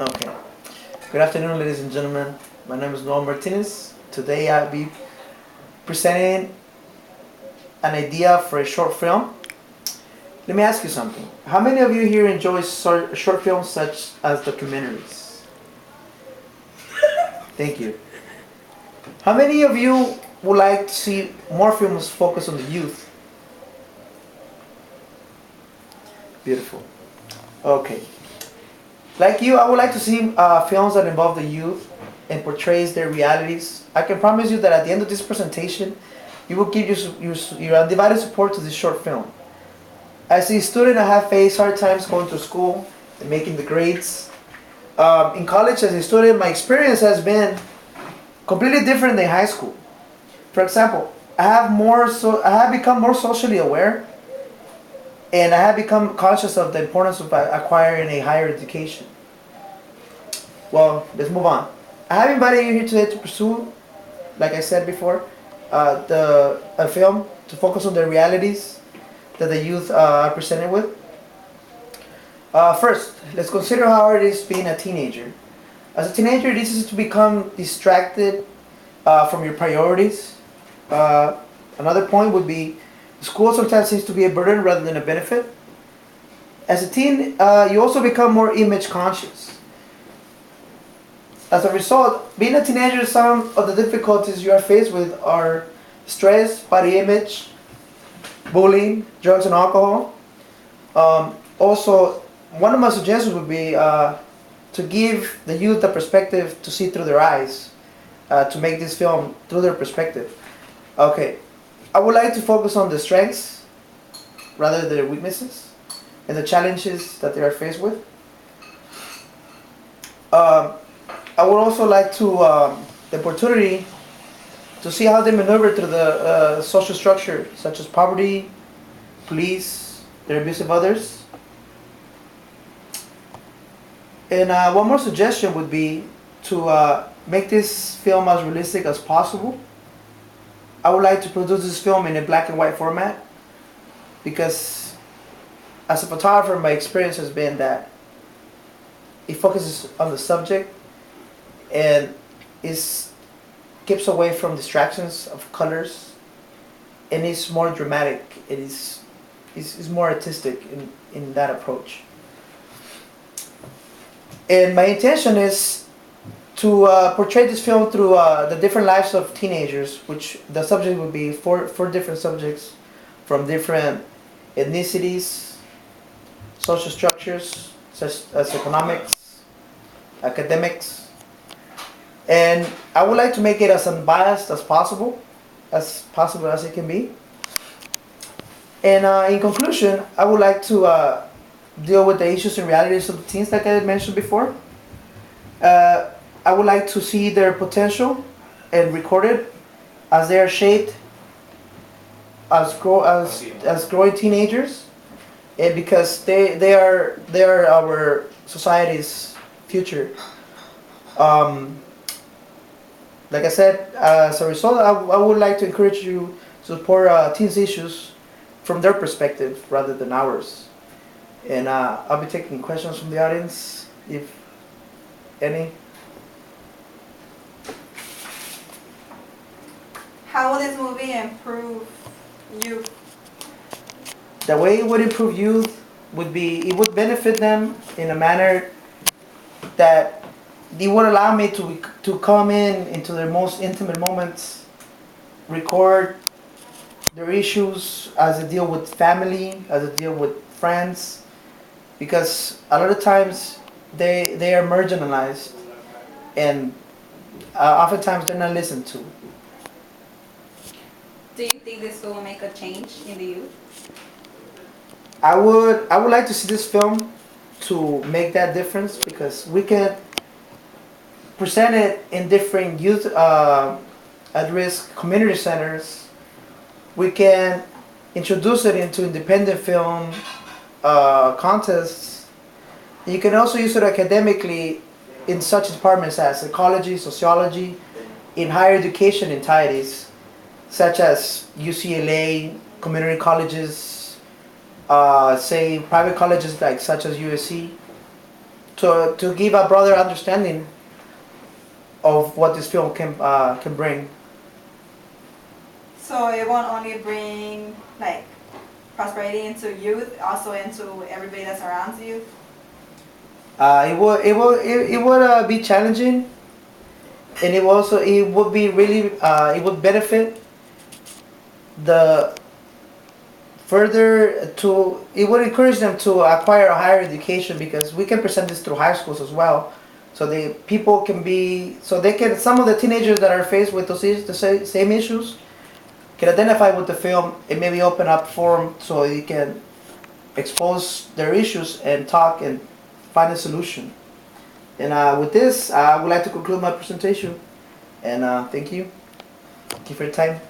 Okay. Good afternoon, ladies and gentlemen. My name is Noel Martinez. Today I'll be presenting an idea for a short film. Let me ask you something. How many of you here enjoy short films such as documentaries? Thank you. How many of you would like to see more films focused on the youth? Beautiful. Okay. Like you, I would like to see films that involve the youth and portrays their realities. I can promise you that at the end of this presentation, you will give your undivided support to this short film. As a student, I have faced hard times going to school and making the grades. In college, as a student, my experience has been completely different than high school. For example, I have become more socially aware, and I have become conscious of the importance of acquiring a higher education. Well, let's move on. I have invited you here today to pursue, like I said before, a film to focus on the realities that the youth are presented with. First, let's consider how hard it is being a teenager. As a teenager, it is easy to become distracted from your priorities. Another point would be school sometimes seems to be a burden rather than a benefit. As a teen, you also become more image conscious. As a result, being a teenager, some of the difficulties you are faced with are stress, body image, bullying, drugs and alcohol. Also, one of my suggestions would be to give the youth the perspective to see through their eyes, to make this film through their perspective. Okay, I would like to focus on the strengths rather than their weaknesses and the challenges that they are faced with. I would also like to the opportunity to see how they maneuver through the social structure, such as poverty, police, their abuse of others. And one more suggestion would be to make this film as realistic as possible. I would like to produce this film in a black and white format because as a photographer, my experience has been that it focuses on the subject and keeps away from distractions of colors, and it's more dramatic. It is more artistic in that approach. And my intention is to portray this film through the different lives of teenagers, which the subject would be four different subjects from different ethnicities, social structures, such as economics, academics. And I would like to make it as unbiased as possible as it can be. And in conclusion, I would like to deal with the issues and realities of the teens, like I mentioned before. I would like to see their potential and record it as they are shaped as growing teenagers, and because they are our society's future. Like I said, as a result, I would like to encourage you to support teens' issues from their perspective rather than ours. And I'll be taking questions from the audience, if any. How will this movie improve youth? The way it would improve youth would be, it would benefit them in a manner that they would allow me to come into their most intimate moments, record their issues as they deal with family, as they deal with friends, because a lot of times they are marginalized, and oftentimes they're not listened to. Do you think this will make a change in the youth? I would like to see this film to make that difference, because we can present it in different youth at-risk community centers. We can introduce it into independent film contests. You can also use it academically in such departments as psychology, sociology, in higher education entities, such as UCLA, community colleges, say private colleges like such as USC, to give a broader understanding of what this film can bring. So it won't only bring like prosperity into youth, also into everybody that surrounds you. It would be challenging, and it would be really it would benefit the further to it would encourage them to acquire a higher education, because we can present this through high schools as well, so the people can be so they can some of the teenagers that are faced with the same issues can identify with the film and maybe open up forum so you can expose their issues and talk and find a solution. And with this, I would like to conclude my presentation. And thank you. Thank you for your time.